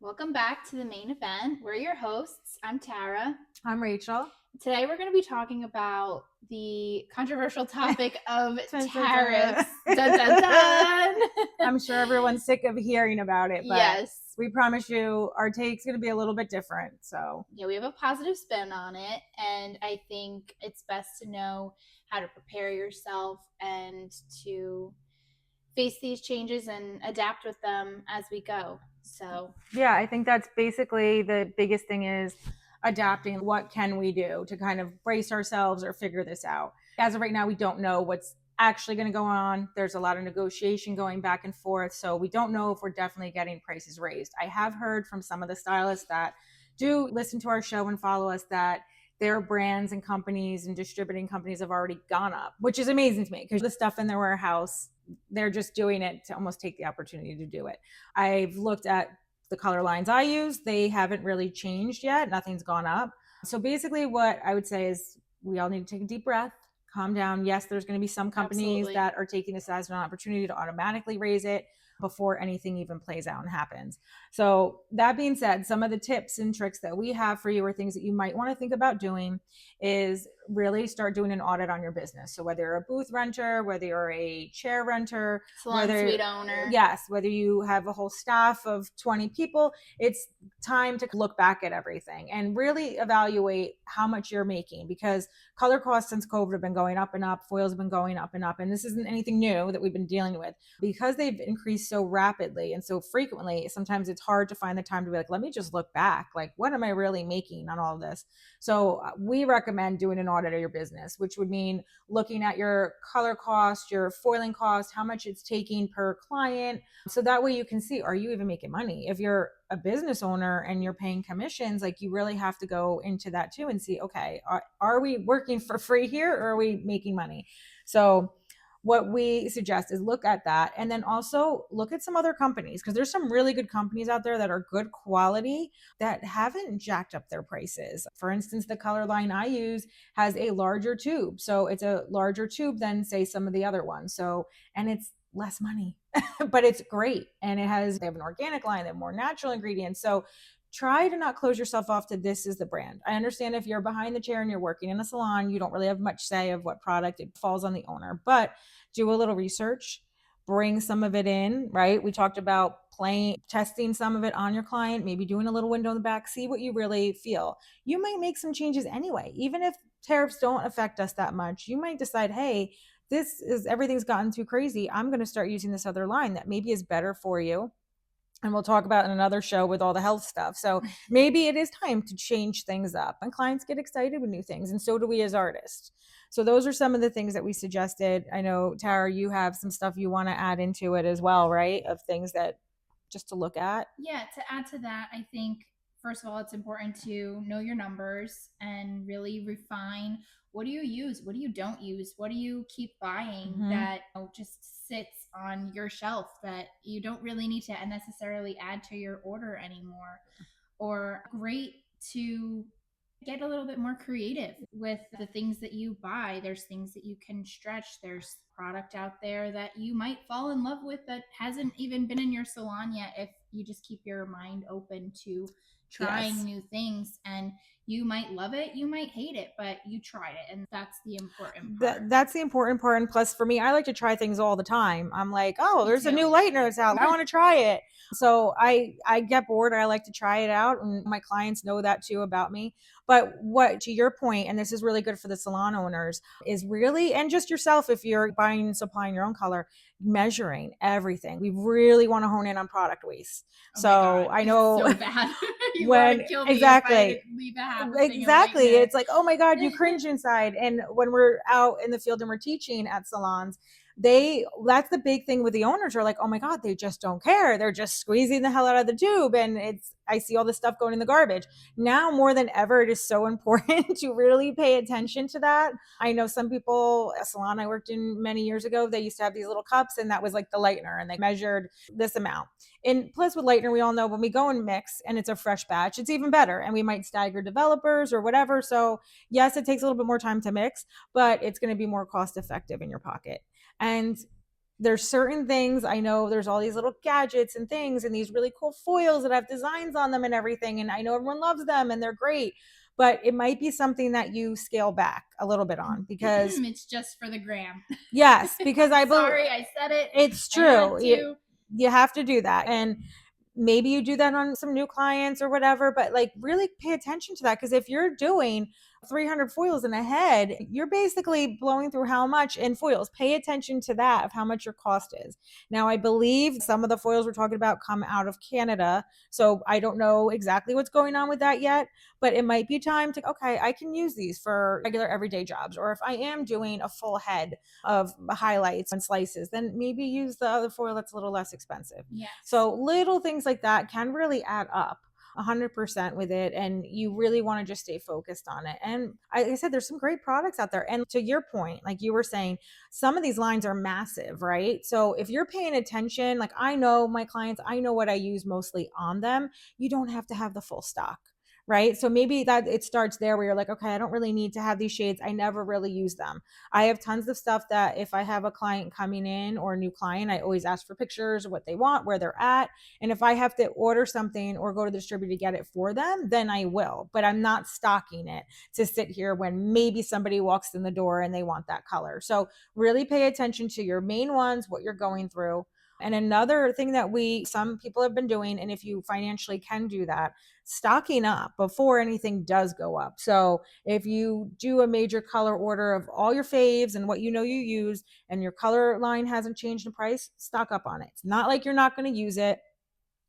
Welcome back to the main event. We're your hosts. I'm Tara. I'm Rachel. Today we're going to be talking about the controversial topic of Dun, dun, tariffs. dun. Dun, dun, dun. I'm sure everyone's sick of hearing about it, but Yes. we promise you our take's going to be a little bit different. So Yeah, we have a positive spin on it, and I think it's best to know how to prepare yourself and to face these changes and adapt with them as we go. So, yeah, I think that's basically the biggest thing is adapting. What can we do to kind of brace ourselves or figure this out? As of right now, we don't know what's actually going to go on. There's a lot of negotiation going back and forth. So we don't know if we're definitely getting prices raised. I have heard from some of the stylists that do listen to our show and follow us that their brands and companies and distributing companies have already gone up, which is amazing to me because the stuff in their warehouse, they're just doing it to almost take the opportunity to do it. I've looked at the color lines I use. They haven't really changed yet. Nothing's gone up. So basically what I would say is we all need to take a deep breath, calm down. Yes, there's going to be some companies that are taking this as an opportunity to automatically raise it before anything even plays out and happens. So that being said, some of the tips and tricks that we have for you or things that you might want to think about doing is really start doing an audit on your business. So whether you're a booth renter, whether you're a chair renter, salon suite owner. Yes, whether you have a whole staff of 20 people, it's time to look back at everything and really evaluate how much you're making, because color costs since COVID have been going up and up, foils have been going up and up, and this isn't anything new that we've been dealing with. Because they've increased so rapidly and so frequently, sometimes it's hard to find the time to be like, let me just look back, like what am I really making on all of this? So we recommend doing an audit of your business, which would mean looking at your color cost, your foiling cost, how much it's taking per client. So that way you can see, are you even making money? If you're a business owner and you're paying commissions, like you really have to go into that too and see, okay, are we working for free here or are we making money? So what we suggest is look at that, and then also look at some other companies, because there's some really good companies out there that are good quality that haven't jacked up their prices. For instance, the color line I use has a larger tube, so it's a larger tube than say some of the other ones. So, and it's less money but it's great, and they have an organic line, they have more natural ingredients. So try to not close yourself off to this is the brand. I understand if you're behind the chair and you're working in a salon, you don't really have much say of what product, it falls on the owner, but do a little research, bring some of it in, right? We talked about testing some of it on your client, maybe doing a little window in the back, see what you really feel. You might make some changes anyway. Even if tariffs don't affect us that much, you might decide, hey, everything's gotten too crazy. I'm going to start using this other line that maybe is better for you, and we'll talk about in another show with all the health stuff. So maybe it is time to change things up, and clients get excited with new things, and so do we as artists. So those are some of the things that we suggested. I know, Tara, you have some stuff you want to add into it as well, right? Of things that just to look at. Yeah, to add to that, I think first of all, it's important to know your numbers and really refine what do you use, what do you don't use, what do you keep buying that just sits on your shelf that you don't really need to necessarily add to your order anymore. Or great to get a little bit more creative with the things that you buy. There's things that you can stretch. There's product out there that you might fall in love with that hasn't even been in your salon yet if you just keep your mind open to trying new things. And you might love it, you might hate it, but you tried it, and that's the important part. That's the important part. And plus, for me, I like to try things all the time. I'm like, oh, there's a new lightener that's out, I want to try it. So I get bored, I like to try it out, and my clients know that too about me. But what, to your point, and this is really good for the salon owners, is really, and just yourself, if you're buying and supplying your own color, measuring everything. We really want to hone in on product waste. So I know so bad. when exactly it's like, oh my god, you cringe inside. And when we're out in the field and we're teaching at salons, that's the big thing with the owners, are like, oh my god, they just don't care, they're just squeezing the hell out of the tube, and I see all this stuff going in the garbage. Now more than ever, it is so important to really pay attention to that. I know some people, a salon I worked in many years ago, they used to have these little cups, and that was like the lightener, and they measured this amount. And plus with lightener, we all know when we go and mix and it's a fresh batch, it's even better, and we might stagger developers or whatever. So yes, it takes a little bit more time to mix, but it's going to be more cost effective in your pocket. And There's certain things, I know there's all these little gadgets and things and these really cool foils that have designs on them and everything. And I know everyone loves them and they're great, but it might be something that you scale back a little bit on because It's just for the gram. yes, because I'm sorry, I said it. it's I had true. to. You have to do that. And maybe you do that on some new clients or whatever, but like really pay attention to that. Because if you're doing 300 foils in a head, you're basically blowing through how much in foils. Pay attention to that, of how much your cost is. Now, I believe some of the foils we're talking about come out of Canada. So I don't know exactly what's going on with that yet, but it might be time to, okay, I can use these for regular everyday jobs. Or if I am doing a full head of highlights and slices, then maybe use the other foil that's a little less expensive. Yes. So little things like that can really add up 100% with it, and you really want to just stay focused on it. And I said there's some great products out there, and to your point, like you were saying, some of these lines are massive, right? So if you're paying attention, like I know my clients, I know what I use mostly on them, you don't have to have the full stock, right? So maybe that it starts there where you're like, okay, I don't really need to have these shades, I never really use them. I have tons of stuff that if I have a client coming in or a new client, I always ask for pictures of what they want, where they're at. And if I have to order something or go to the distributor to get it for them, then I will. But I'm not stocking it to sit here when maybe somebody walks in the door and they want that color. So really pay attention to your main ones, what you're going through. And another thing that some people have been doing, and if you financially can do that, stocking up before anything does go up. So if you do a major color order of all your faves and what you know you use, and your color line hasn't changed in price, stock up on it. It's not like you're not going to use it.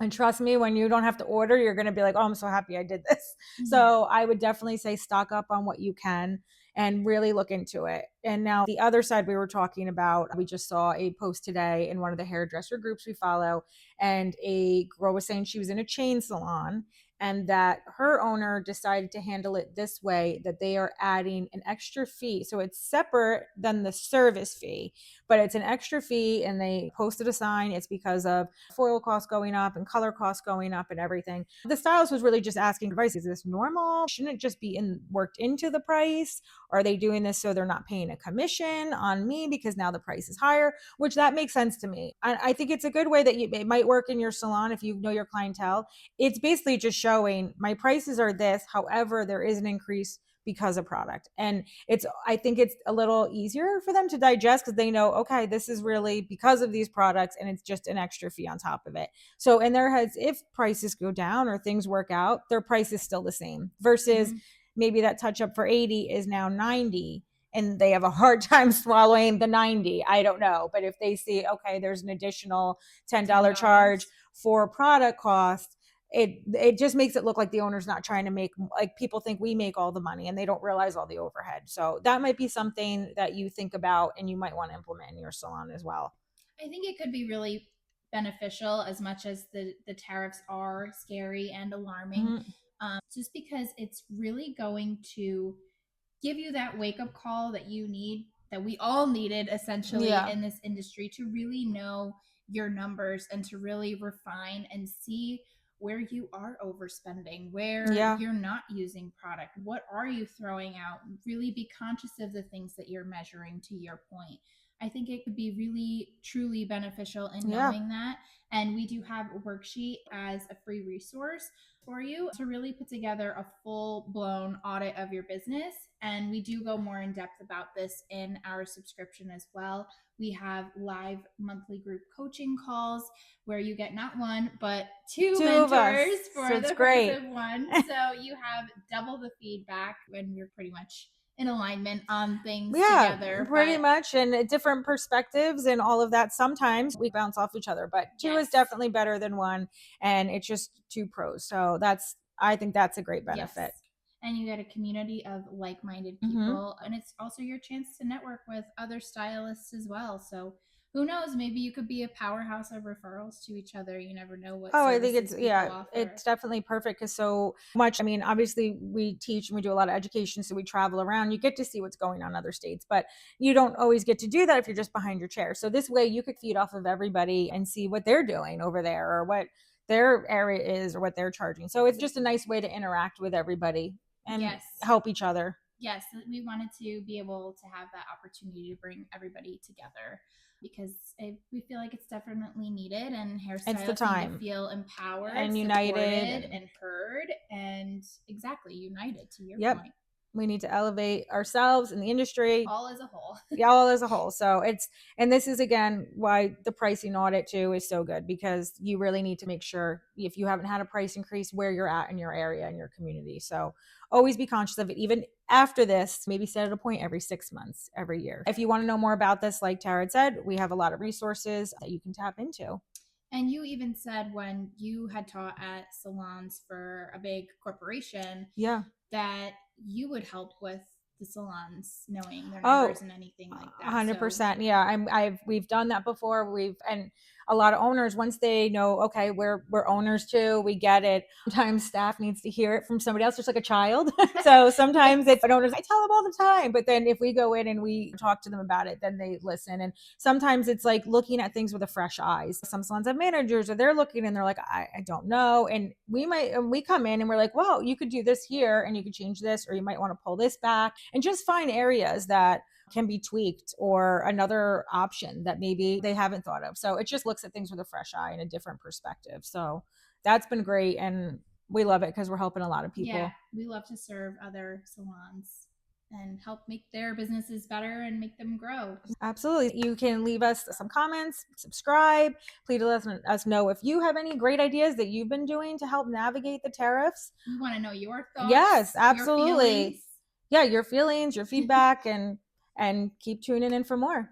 And trust me, when you don't have to order, you're going to be like, oh, I'm so happy I did this. Mm-hmm. So I would definitely say stock up on what you can and really look into it. And now the other side we were talking about, we just saw a post today in one of the hairdresser groups we follow. And a girl was saying she was in a chain salon and that her owner decided to handle it this way, that they are adding an extra fee. So it's separate than the service fee, but it's an extra fee. And they posted a sign. It's because of foil costs going up and color costs going up and everything. The stylist was really just asking advice. Is this normal? Shouldn't it just be worked into the price? Are they doing this so they're not paying a commission on me because now the price is higher? Which that makes sense to me. I think it's a good way that it might work in your salon if you know your clientele. It's basically just showing my prices are this. However, there is an increase because of product. And I think it's a little easier for them to digest because they know, okay, this is really because of these products and it's just an extra fee on top of it. So in their heads, if prices go down or things work out, their price is still the same versus maybe that touch up for 80 is now 90 and they have a hard time swallowing the 90. I don't know. But if they see, okay, there's an additional $10 charge for product cost, it just makes it look like the owner's not trying to make, like people think we make all the money and they don't realize all the overhead. So that might be something that you think about and you might want to implement in your salon as well. I think it could be really beneficial as much as the tariffs are scary and alarming, just because it's really going to give you that wake up call that you need, that we all needed essentially in this industry, to really know your numbers and to really refine and see where you are overspending, where you're not using product, what are you throwing out, really be conscious of the things that you're measuring, to your point. I think it could be really truly beneficial in knowing that. And we do have a worksheet as a free resource for you to really put together a full blown audit of your business. And we do go more in depth about this in our subscription as well. We have live monthly group coaching calls where you get not one, but two mentors for the price of one. So you have double the feedback when you're pretty much in alignment on things together. Pretty much, and different perspectives and all of that. Sometimes we bounce off each other, but two is definitely better than one, and it's just two pros. So I think that's a great benefit. And you get a community of like-minded people, and it's also your chance to network with other stylists as well. So who knows, maybe you could be a powerhouse of referrals to each other. You never know what I think it's definitely perfect because so much, I mean, obviously we teach and we do a lot of education, so we travel around, you get to see what's going on in other states, but you don't always get to do that if you're just behind your chair. So this way you could feed off of everybody and see what they're doing over there or what their area is or what they're charging. So it's just a nice way to interact with everybody and help each other. Yes, we wanted to be able to have that opportunity to bring everybody together. because we feel like it's definitely needed, and It's the hairstylists need to time. feel empowered, And supported, united. and heard, and exactly united, to your Yep. point. We need to elevate ourselves in the industry. All as a whole. Yeah, all as a whole. So and this is again why the pricing audit too is so good, because you really need to make sure, if you haven't had a price increase, where you're at in your area and your community. So always be conscious of it. Even after this, maybe set at a point every 6 months, every year. If you want to know more about this, like Tara had said, we have a lot of resources that you can tap into. And you even said when you had taught at salons for a big corporation, Yeah, that you would help with the salons knowing their oh, numbers and anything like that. So 100%. Yeah, we've done that before. And a lot of owners, once they know, okay, we're owners too, we get it. Sometimes staff needs to hear it from somebody else, just like a child. So sometimes yes. it's owners, I tell them all the time, but then if we go in and we talk to them about it, then they listen. And sometimes it's like looking at things with a fresh eyes. Some salons have managers, or they're looking and they're like, I don't know. And we come in and we're like, well, you could do this here and you could change this, or you might want to pull this back, and just find areas that can be tweaked, or another option that maybe they haven't thought of. So it just looks at things with a fresh eye and a different perspective. So that's been great. And we love it because we're helping a lot of people. Yeah, we love to serve other salons and help make their businesses better and make them grow. Absolutely. You can leave us some comments, subscribe. Please let us know if you have any great ideas that you've been doing to help navigate the tariffs. We want to know your thoughts. Yes, your absolutely. feelings. Yeah, your feelings, your feedback, and keep tuning in for more.